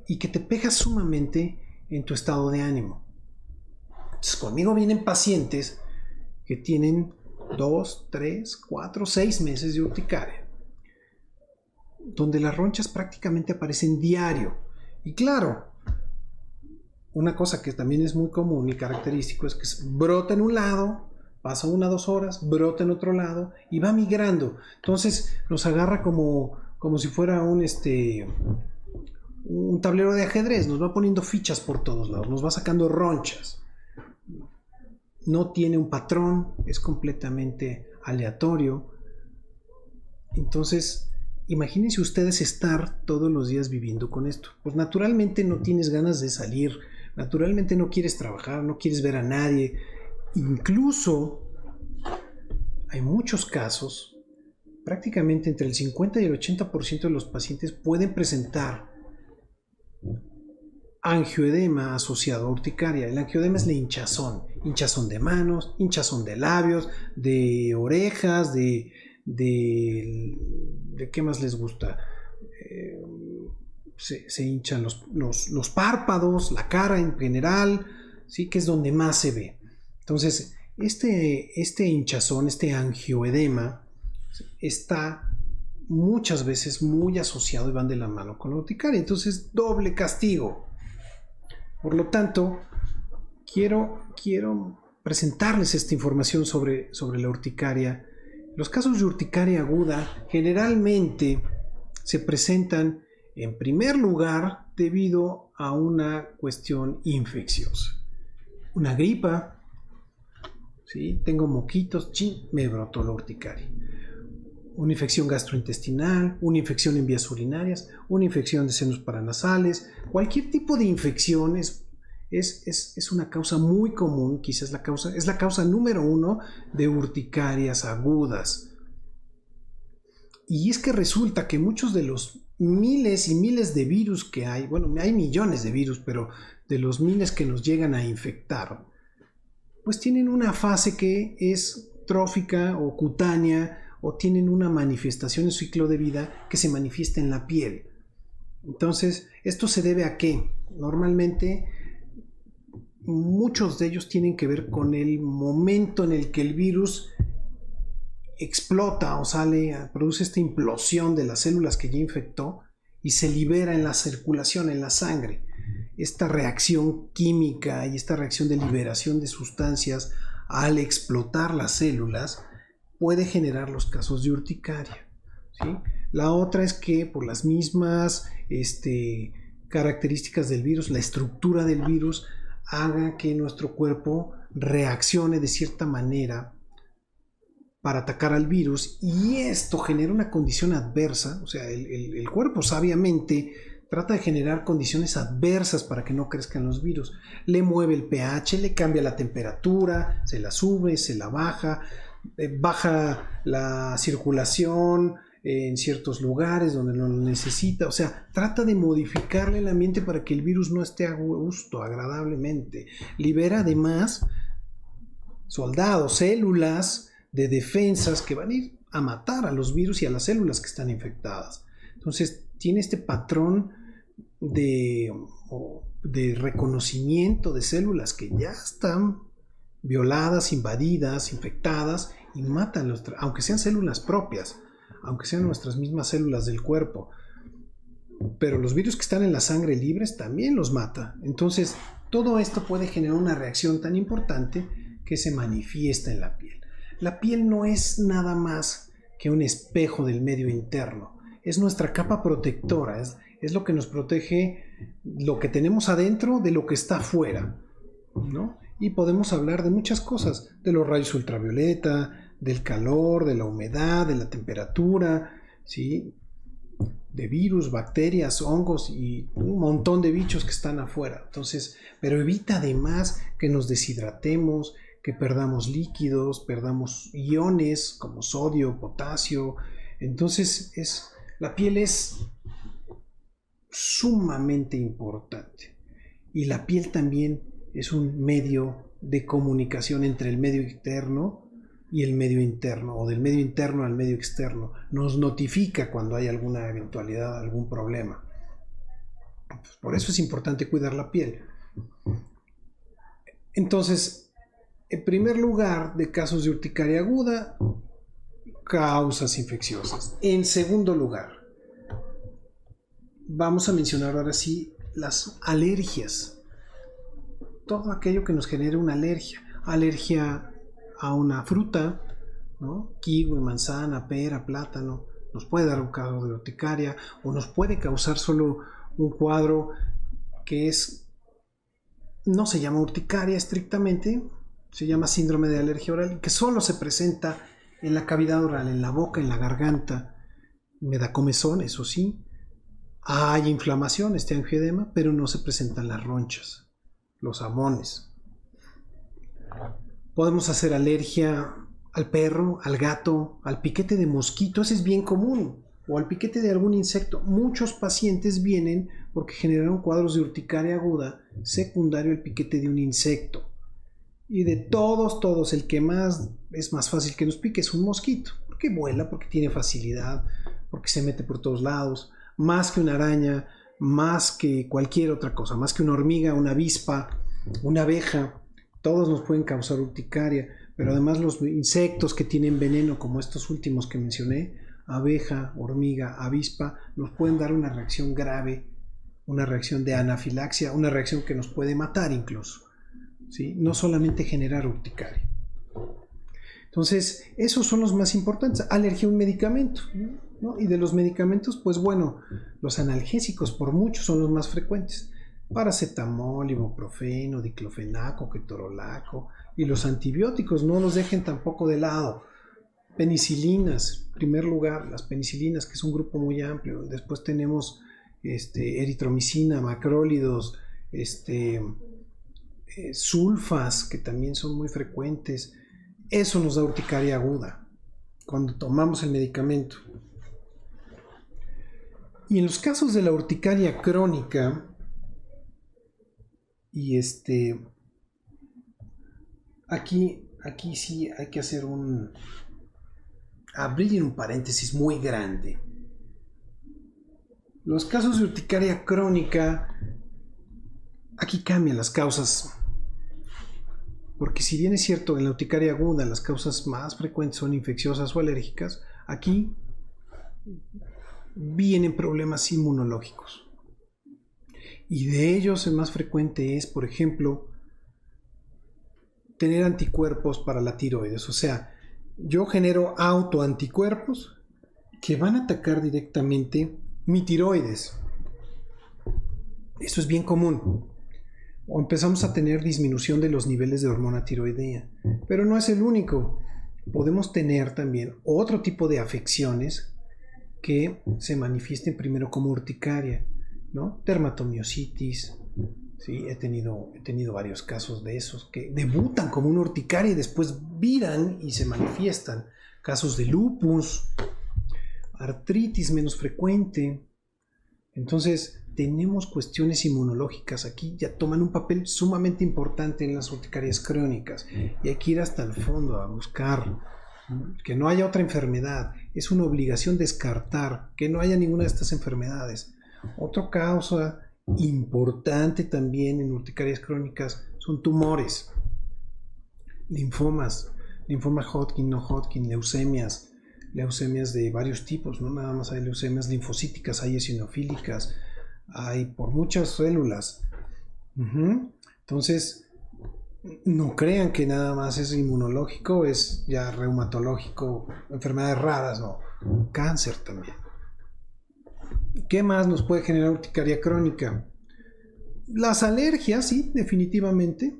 y que te pega sumamente en tu estado de ánimo. Entonces, conmigo vienen pacientes que tienen 2, 3, 4, 6 meses de urticaria, donde las ronchas prácticamente aparecen diario. Y claro, una cosa que también es muy común y característico es que brota en un lado, pasa 1 o 2 horas, brota en otro lado y va migrando. Entonces nos agarra como si fuera un tablero de ajedrez, nos va poniendo fichas por todos lados, nos va sacando ronchas. No tiene un patrón, es completamente aleatorio. Entonces, imagínense ustedes estar todos los días viviendo con esto. Pues naturalmente no tienes ganas de salir, naturalmente no quieres trabajar, no quieres ver a nadie. Incluso hay muchos casos, prácticamente entre el 50 y el 80% de los pacientes pueden presentar angioedema asociado a urticaria. El angioedema es la hinchazón de manos, hinchazón de labios, de orejas, de ¿qué más les gusta? Se hinchan los párpados, la cara en general, ¿sí?, que es donde más se ve. Entonces, este hinchazón, este angioedema, está muchas veces muy asociado y van de la mano con la urticaria. Entonces, doble castigo. Por lo tanto, quiero presentarles esta información sobre la urticaria. Los casos de urticaria aguda generalmente se presentan en primer lugar debido a una cuestión infecciosa. Una gripa, ¿sí?, tengo moquitos, me brotó la urticaria. Una infección gastrointestinal, una infección en vías urinarias, una infección de senos paranasales, cualquier tipo de infección es una causa muy común, quizás es la causa número 1 de urticarias agudas. Y es que resulta que muchos de los miles y miles de virus que hay, bueno, hay millones de virus, pero de los miles que nos llegan a infectar, pues tienen una fase que es trófica o cutánea, o tienen una manifestación en su ciclo de vida que se manifiesta en la piel. Entonces, ¿esto se debe a qué? Normalmente, muchos de ellos tienen que ver con el momento en el que el virus explota o produce esta implosión de las células que ya infectó y se libera en la circulación, en la sangre. Esta reacción química y esta reacción de liberación de sustancias al explotar las células puede generar los casos de urticaria, ¿sí? La otra es que por las mismas características del virus, la estructura del virus haga que nuestro cuerpo reaccione de cierta manera para atacar al virus, y esto genera una condición adversa. O sea, el cuerpo sabiamente trata de generar condiciones adversas para que no crezcan los virus. Le mueve el pH, le cambia la temperatura, se la sube, se la baja, baja la circulación, en ciertos lugares donde no lo necesita. O sea, trata de modificarle el ambiente para que el virus no esté a gusto, agradablemente. Libera además soldados, células de defensas que van a ir a matar a los virus y a las células que están infectadas. Entonces, tiene este patrón de reconocimiento de células que ya están violadas, invadidas, infectadas, y matan, aunque sean células propias, aunque sean nuestras mismas células del cuerpo. Pero los virus que están en la sangre libres también los mata. Entonces, todo esto puede generar una reacción tan importante que se manifiesta en la piel. La piel no es nada más que un espejo del medio interno. Es nuestra capa protectora, es lo que nos protege, lo que tenemos adentro de lo que está afuera, ¿no? Y podemos hablar de muchas cosas, de los rayos ultravioleta, del calor, de la humedad, de la temperatura, ¿sí? De virus, bacterias, hongos y un montón de bichos que están afuera. Entonces, pero evita además que nos deshidratemos, que perdamos líquidos, perdamos iones como sodio, potasio. Entonces, la piel es sumamente importante. Y la piel también es un medio de comunicación entre el medio externo y el medio interno, o del medio interno al medio externo. Nos notifica cuando hay alguna eventualidad, algún problema. Por eso es importante cuidar la piel. Entonces, en primer lugar, de casos de urticaria aguda, causas infecciosas. En segundo lugar, vamos a mencionar ahora sí las alergias. Todo aquello que nos genere una alergia. Alergia a una fruta, ¿no? Kiwi, manzana, pera, plátano, nos puede dar un cuadro de urticaria, o nos puede causar solo un cuadro que no se llama urticaria estrictamente, se llama síndrome de alergia oral, que solo se presenta en la cavidad oral, en la boca, en la garganta. Me da comezón, eso sí. Hay inflamación, angioedema, pero no se presentan las ronchas, los amones. Podemos hacer alergia al perro, al gato, al piquete de mosquito, ese es bien común, o al piquete de algún insecto. Muchos pacientes vienen porque generaron cuadros de urticaria aguda secundario al piquete de un insecto. Y de todos, el que más es más fácil que nos pique es un mosquito, porque vuela, porque tiene facilidad, porque se mete por todos lados, más que una araña, más que cualquier otra cosa, más que una hormiga, una avispa, una abeja. Todos nos pueden causar urticaria, pero además los insectos que tienen veneno, como estos últimos que mencioné, abeja, hormiga, avispa, nos pueden dar una reacción grave, una reacción de anafilaxia, una reacción que nos puede matar incluso, ¿sí? No solamente generar urticaria. Entonces, esos son los más importantes. Alergia a un medicamento, ¿no? Y de los medicamentos, pues bueno, los analgésicos por mucho son los más frecuentes. Paracetamol, ibuprofeno, diclofenaco, ketorolaco, y los antibióticos no los dejen tampoco de lado. Penicilinas, en primer lugar, las penicilinas, que es un grupo muy amplio. Después tenemos eritromicina, macrólidos, sulfas, que también son muy frecuentes. Eso nos da urticaria aguda cuando tomamos el medicamento. Y en los casos de la urticaria crónica, y aquí sí hay que hacer abrir un paréntesis muy grande. Los casos de urticaria crónica, aquí cambian las causas, porque si bien es cierto que en la urticaria aguda las causas más frecuentes son infecciosas o alérgicas, aquí vienen problemas inmunológicos. Y de ellos el más frecuente es, por ejemplo, tener anticuerpos para la tiroides. O sea, yo genero autoanticuerpos que van a atacar directamente mi tiroides. Esto es bien común. O empezamos a tener disminución de los niveles de hormona tiroidea. Pero no es el único. Podemos tener también otro tipo de afecciones que se manifiesten primero como urticaria, ¿no? Dermatomiositis, ¿sí? He tenido varios casos de esos que debutan como una urticaria y después viran y se manifiestan. Casos de lupus, artritis menos frecuente. Entonces, tenemos cuestiones inmunológicas aquí, ya toman un papel sumamente importante en las urticarias crónicas. Y hay que ir hasta el fondo a buscar que no haya otra enfermedad. Es una obligación descartar que no haya ninguna de estas enfermedades. Otra causa importante también en urticarias crónicas son tumores, linfomas, linfoma Hodgkin, no Hodgkin, leucemias de varios tipos, no nada más hay leucemias linfocíticas, hay eosinofílicas, hay por muchas células. Entonces, no crean que nada más es inmunológico, es ya reumatológico, enfermedades raras, no, cáncer también. ¿Qué más nos puede generar urticaria crónica? Las alergias, sí, definitivamente,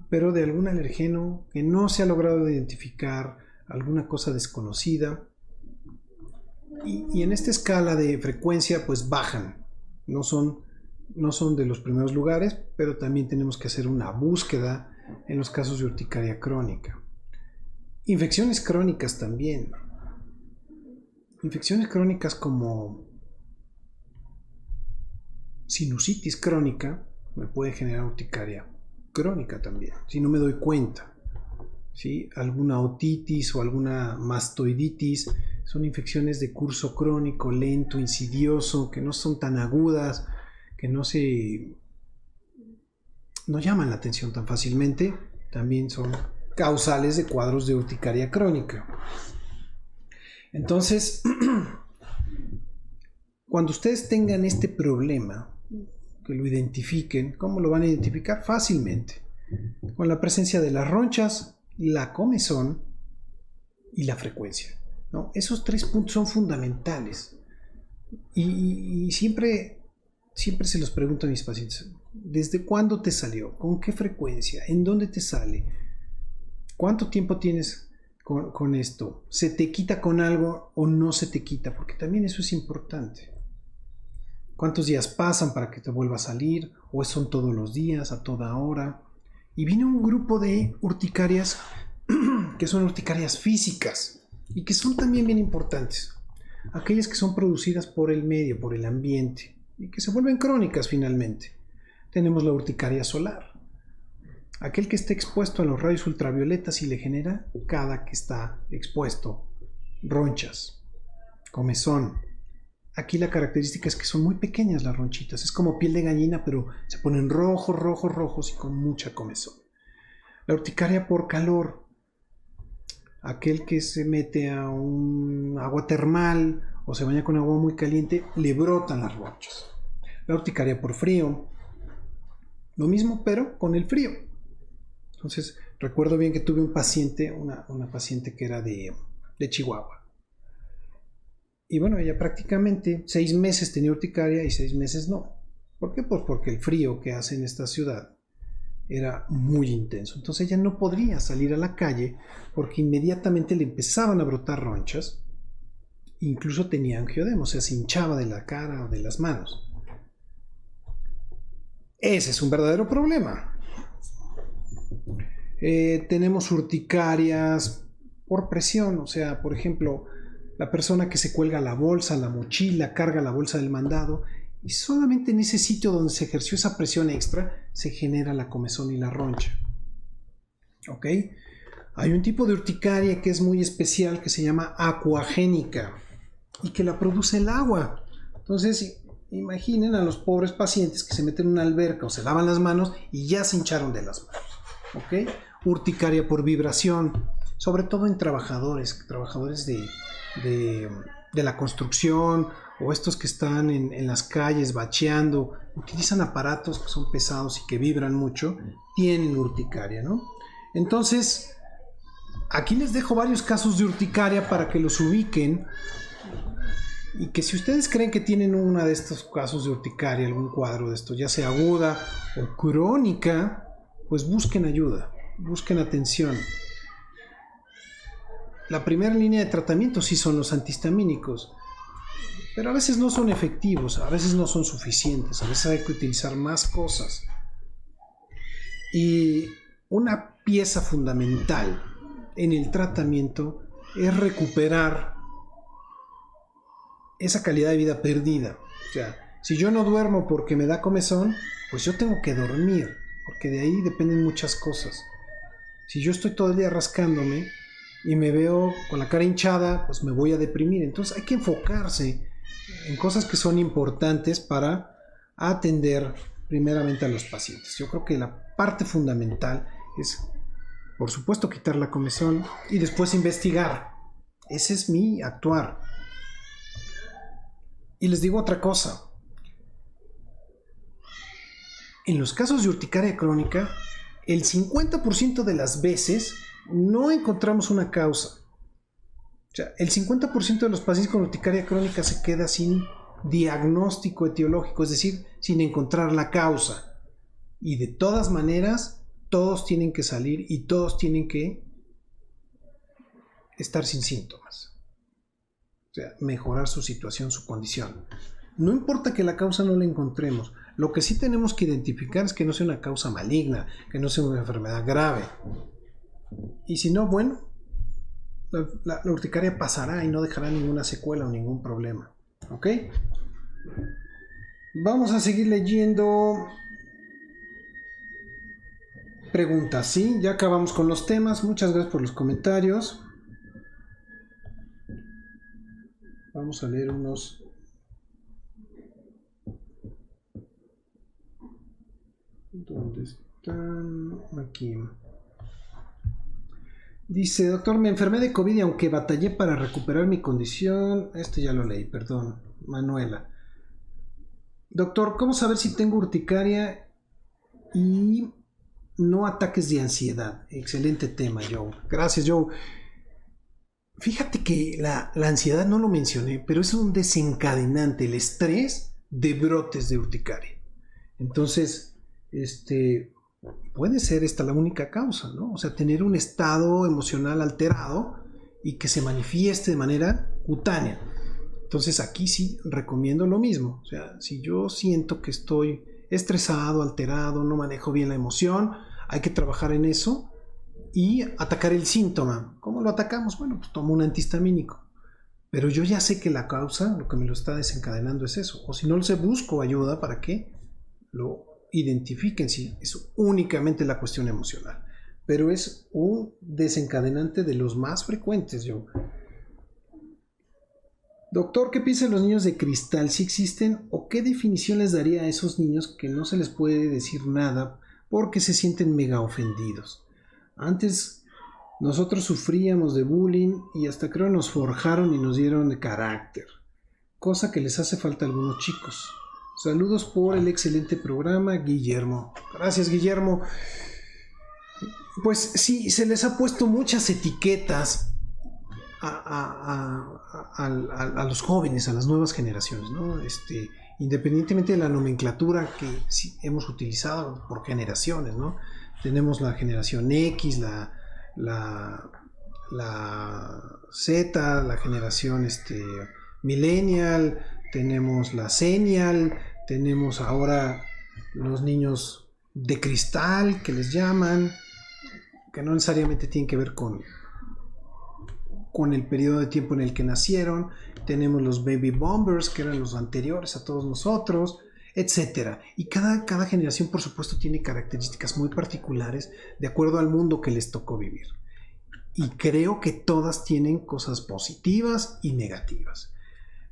pero de algún alergeno que no se ha logrado identificar, alguna cosa desconocida. Y en esta escala de frecuencia, pues bajan. No son de los primeros lugares, pero también tenemos que hacer una búsqueda en los casos de urticaria crónica. Infecciones crónicas también. Infecciones crónicas como sinusitis crónica me puede generar urticaria crónica también, si no me doy cuenta. ¿Sí? Alguna otitis o alguna mastoiditis son infecciones de curso crónico, lento, insidioso, que no son tan agudas, que no llaman la atención tan fácilmente, también son causales de cuadros de urticaria crónica. Entonces, cuando ustedes tengan este problema, que lo identifiquen, ¿cómo lo van a identificar? Fácilmente, con la presencia de las ronchas, la comezón y la frecuencia, ¿no? Esos 3 puntos son fundamentales y siempre se los pregunto a mis pacientes: ¿desde cuándo te salió? ¿Con qué frecuencia? ¿En dónde te sale? ¿Cuánto tiempo tienes con esto? ¿Se te quita con algo o no se te quita? Porque también eso es importante. ¿Cuántos días pasan para que te vuelva a salir? ¿O son todos los días, a toda hora? Y viene un grupo de urticarias que son urticarias físicas y que son también bien importantes. Aquellas que son producidas por el medio, por el ambiente y que se vuelven crónicas finalmente. Tenemos la urticaria solar. Aquel que está expuesto a los rayos ultravioletas y le genera, cada que está expuesto, ronchas, comezón. Aquí la característica es que son muy pequeñas las ronchitas, es como piel de gallina, pero se ponen rojos y con mucha comezón. La urticaria por calor, aquel que se mete a un agua termal o se baña con agua muy caliente, le brotan las ronchas. La urticaria por frío, lo mismo pero con el frío. Entonces, recuerdo bien que tuve un paciente, una paciente que era de Chihuahua. Y bueno, ella prácticamente 6 meses tenía urticaria y 6 meses no. ¿Por qué? Pues porque el frío que hace en esta ciudad era muy intenso. Entonces ella no podría salir a la calle porque inmediatamente le empezaban a brotar ronchas. Incluso tenía angioedema, o sea, se hinchaba de la cara o de las manos. Ese es un verdadero problema. Tenemos urticarias por presión, o sea, por ejemplo, la persona que se cuelga la bolsa, la mochila, carga la bolsa del mandado y solamente en ese sitio donde se ejerció esa presión extra se genera la comezón y la roncha. ¿Ok? Hay un tipo de urticaria que es muy especial que se llama acuagénica y que la produce el agua. Entonces, imaginen a los pobres pacientes que se meten en una alberca o se lavan las manos y ya se hincharon de las manos. ¿Ok? Urticaria por vibración, sobre todo en trabajadores de la construcción o estos que están en las calles bacheando, utilizan aparatos que son pesados y que vibran mucho, tienen urticaria, ¿no? Entonces, aquí les dejo varios casos de urticaria para que los ubiquen y que si ustedes creen que tienen uno de estos casos de urticaria, algún cuadro de esto, ya sea aguda o crónica, pues busquen ayuda, busquen atención. La primera línea de tratamiento sí son los antihistamínicos, pero a veces no son efectivos, a veces no son suficientes, a veces hay que utilizar más cosas. Y una pieza fundamental en el tratamiento es recuperar esa calidad de vida perdida. O sea, si yo no duermo porque me da comezón, pues yo tengo que dormir, porque de ahí dependen muchas cosas. Si yo estoy todo el día rascándome y me veo con la cara hinchada, pues me voy a deprimir. Entonces hay que enfocarse en cosas que son importantes para atender primeramente a los pacientes. Yo creo que la parte fundamental es, por supuesto, quitar la comezón y después investigar. Ese es mi actuar. Y les digo otra cosa. En los casos de urticaria crónica, el 50% de las veces no encontramos una causa. O sea, el 50% de los pacientes con urticaria crónica se queda sin diagnóstico etiológico, es decir, sin encontrar la causa. Y de todas maneras, todos tienen que salir y todos tienen que estar sin síntomas. O sea, mejorar su situación, su condición. No importa que la causa no la encontremos. Lo que sí tenemos que identificar es que no sea una causa maligna, que no sea una enfermedad grave. Y si no, bueno, la urticaria pasará y no dejará ninguna secuela o ningún problema. ¿Ok? Vamos a seguir leyendo preguntas, ¿sí? Ya acabamos con los temas. Muchas gracias por los comentarios. Vamos a leer unos. ¿Dónde están? Aquí. Dice, doctor, me enfermé de COVID y aunque batallé para recuperar mi condición... Este ya lo leí, perdón. Manuela. Doctor, ¿cómo saber si tengo urticaria y no ataques de ansiedad? Excelente tema, Joe. Gracias, Joe. Fíjate que la ansiedad no lo mencioné, pero es un desencadenante, el estrés, de brotes de urticaria. Entonces... puede ser esta la única causa, ¿no? O sea, tener un estado emocional alterado y que se manifieste de manera cutánea. Entonces aquí sí recomiendo lo mismo. O sea, si yo siento que estoy estresado, alterado, no manejo bien la emoción, hay que trabajar en eso y atacar el síntoma. ¿Cómo lo atacamos? Bueno, pues tomo un antihistamínico. Pero yo ya sé que la causa, lo que me lo está desencadenando es eso. O si no, se busco ayuda para que lo identifiquen si es únicamente la cuestión emocional, pero es un desencadenante de los más frecuentes. Doctor, ¿qué piensan los niños de cristal? ¿Si existen o qué definición les daría a esos niños que no se les puede decir nada porque se sienten mega ofendidos? Antes nosotros sufríamos de bullying y hasta creo nos forjaron y nos dieron de carácter, cosa que les hace falta a algunos chicos. Saludos por el excelente programa, Guillermo. Gracias, Guillermo. Pues sí, se les ha puesto muchas etiquetas a los jóvenes, a las nuevas generaciones, ¿no? Independientemente de la nomenclatura que sí hemos utilizado por generaciones, ¿no? Tenemos la generación X, la Z, la generación millennial, tenemos la Senial, tenemos ahora los niños de cristal que les llaman, que no necesariamente tienen que ver con el periodo de tiempo en el que nacieron. Tenemos los baby boomers, que eran los anteriores a todos nosotros, etc. Y cada generación, por supuesto, tiene características muy particulares de acuerdo al mundo que les tocó vivir. Y creo que todas tienen cosas positivas y negativas.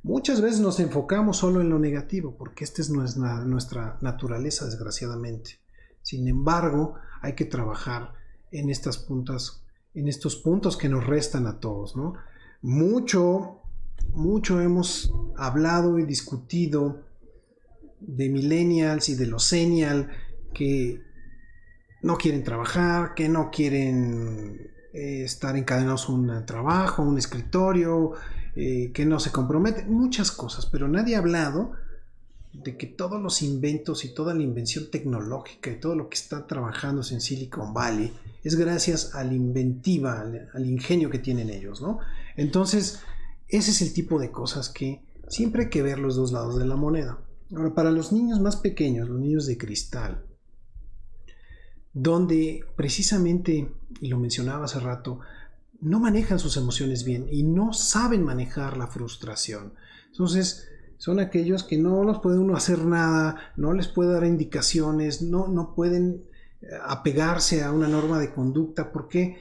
Muchas veces nos enfocamos solo en lo negativo, porque esta es nuestra naturaleza, desgraciadamente. Sin embargo, hay que trabajar en estos puntos que nos restan a todos, ¿no? Mucho hemos hablado y discutido de millennials y de los senial que no quieren trabajar, que no quieren estar encadenados a un trabajo, a un escritorio, que no se comprometen, muchas cosas, pero nadie ha hablado de que todos los inventos y toda la invención tecnológica y todo lo que está trabajándose en Silicon Valley es gracias a la inventiva, al ingenio que tienen ellos, ¿no? Entonces, ese es el tipo de cosas que siempre hay que ver los dos lados de la moneda. Ahora, para los niños más pequeños, los niños de cristal, donde precisamente, y lo mencionaba hace rato, no manejan sus emociones bien y no saben manejar la frustración. Entonces, son aquellos que no los puede uno hacer nada, no les puede dar indicaciones, no pueden apegarse a una norma de conducta. ¿Por qué?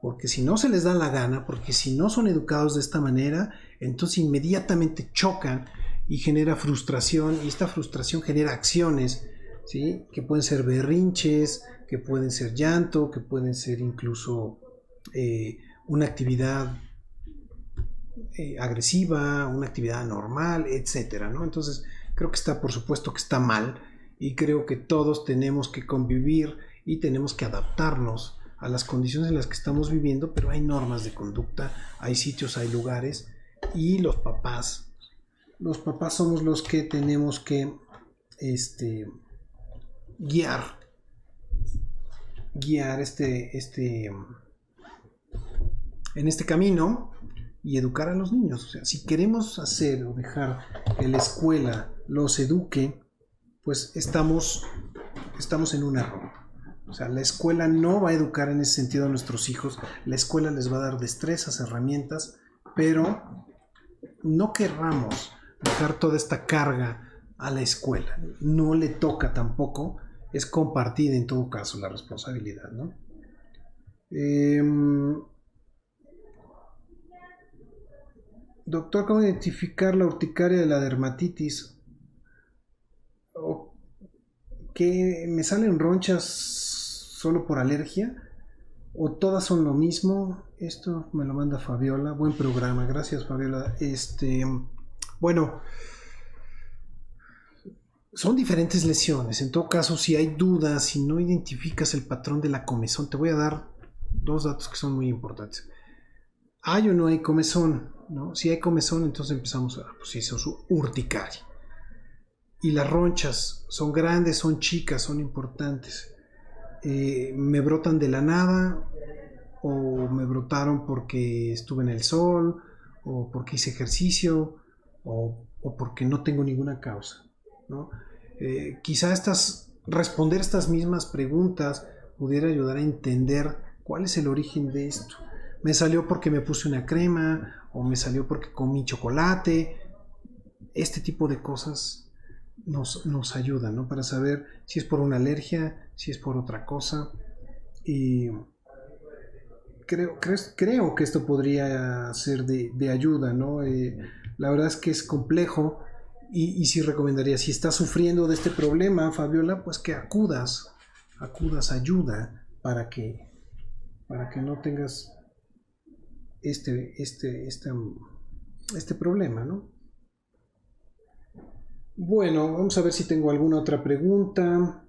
Porque si no se les da la gana, porque si no son educados de esta manera, entonces inmediatamente chocan y genera frustración, y esta frustración genera acciones, ¿sí? Que pueden ser berrinches, que pueden ser llanto, que pueden ser incluso una actividad agresiva, una actividad anormal, etcétera, ¿no? Entonces creo que por supuesto que está mal, y creo que todos tenemos que convivir y tenemos que adaptarnos a las condiciones en las que estamos viviendo, pero hay normas de conducta, hay sitios, hay lugares, y los papás somos los que tenemos que guiar en este camino y educar a los niños. O sea, si queremos hacer o dejar que la escuela los eduque, pues estamos en un error. O sea, la escuela no va a educar en ese sentido a nuestros hijos. La escuela les va a dar destrezas, herramientas, pero no querramos dejar toda esta carga a la escuela. No le toca tampoco, es compartida en todo caso la responsabilidad, ¿no? Doctor, ¿cómo identificar la urticaria de la dermatitis? ¿Que me salen ronchas solo por alergia? ¿O todas son lo mismo? Esto me lo manda Fabiola. Buen programa, gracias Fabiola. Bueno, son diferentes lesiones. En todo caso, si hay dudas, si no identificas el patrón de la comezón, te voy a dar dos datos que son muy importantes. ¿Hay o no hay comezón? ¿No? Si hay comezón, entonces empezamos a, pues eso es urticaria. Y las ronchas son grandes, son chicas, son importantes. Me brotan de la nada, o me brotaron porque estuve en el sol, o porque hice ejercicio, o porque no tengo ninguna causa, ¿no? Quizá responder estas mismas preguntas pudiera ayudar a entender cuál es el origen de esto. Me salió porque me puse una crema, o me salió porque comí chocolate. Este tipo de cosas nos ayudan, ¿no? Para saber si es por una alergia, si es por otra cosa. Y creo que esto podría ser de ayuda, ¿no? La verdad es que es complejo, y sí recomendaría, si estás sufriendo de este problema, Fabiola, pues que acudas ayuda para que no tengas este problema, ¿no? Bueno, vamos a ver si tengo alguna otra pregunta,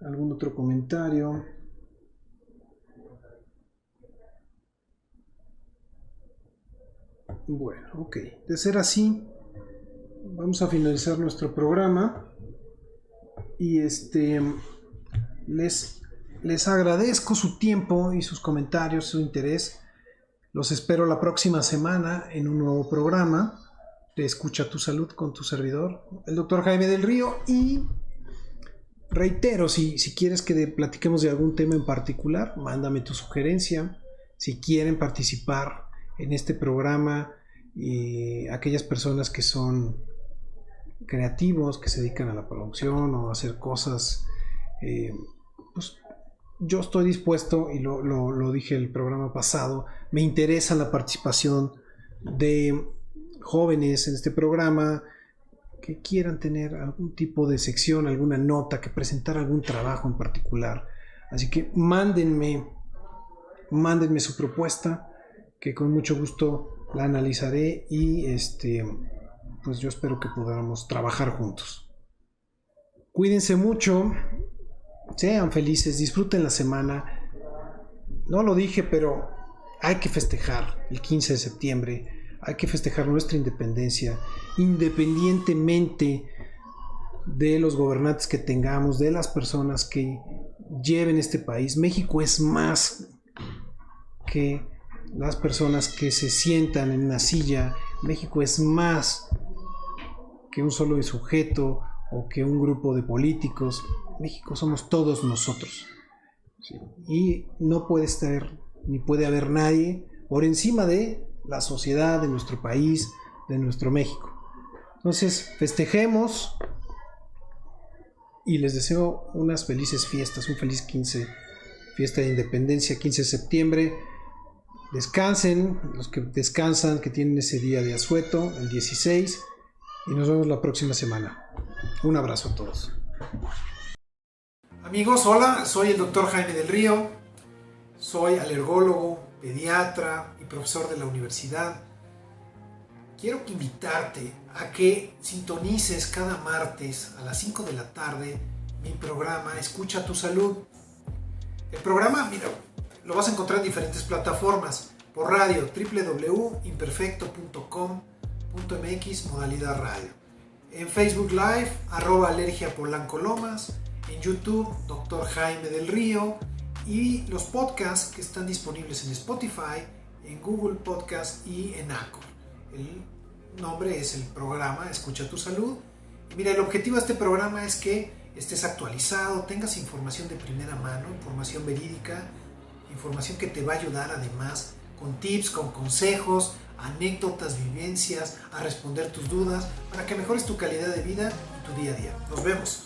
algún otro comentario. Bueno, ok. De ser así, vamos a finalizar nuestro programa. Y les agradezco su tiempo y sus comentarios, su interés. Los espero la próxima semana en un nuevo programa de Escucha tu Salud con tu servidor, el doctor Jaime del Río. Y reitero, si quieres que platiquemos de algún tema en particular, mándame tu sugerencia. Si quieren participar en este programa, aquellas personas que son creativos, que se dedican a la producción o a hacer cosas, pues yo estoy dispuesto, y lo dije el programa pasado, me interesa la participación de jóvenes en este programa que quieran tener algún tipo de sección, alguna nota, que presentar algún trabajo en particular. Así que mándenme su propuesta, que con mucho gusto la analizaré, y pues yo espero que podamos trabajar juntos. Cuídense mucho, sean felices, disfruten la semana. No lo dije, pero hay que festejar el 15 de septiembre, hay que festejar nuestra independencia, independientemente de los gobernantes que tengamos, de las personas que lleven este país. México es más que las personas que se sientan en una silla. México es más que un solo sujeto o que un grupo de políticos. México somos todos nosotros, ¿sí? Y no puede estar ni puede haber nadie por encima de la sociedad, de nuestro país, de nuestro México. Entonces, festejemos y les deseo unas felices fiestas, un feliz fiesta de independencia, 15 de septiembre. Descansen, los que descansan, que tienen ese día de asueto, el 16, y nos vemos la próxima semana. Un abrazo a todos. Amigos, hola, soy el doctor Jaime del Río, soy alergólogo, pediatra y profesor de la universidad. Quiero invitarte a que sintonices cada martes a las 5 de la tarde mi programa Escucha tu Salud. El programa, mira, lo vas a encontrar en diferentes plataformas, por radio, www.imperfecto.com.mx, modalidad radio. En Facebook Live, @alergiapolancolomas, en YouTube, Dr. Jaime del Río, y los podcasts que están disponibles en Spotify, en Google Podcast y en Anchor. El nombre es el programa Escucha tu Salud. Y mira, el objetivo de este programa es que estés actualizado, tengas información de primera mano, información verídica, información que te va a ayudar además con tips, con consejos, anécdotas, vivencias, a responder tus dudas, para que mejores tu calidad de vida y tu día a día. Nos vemos.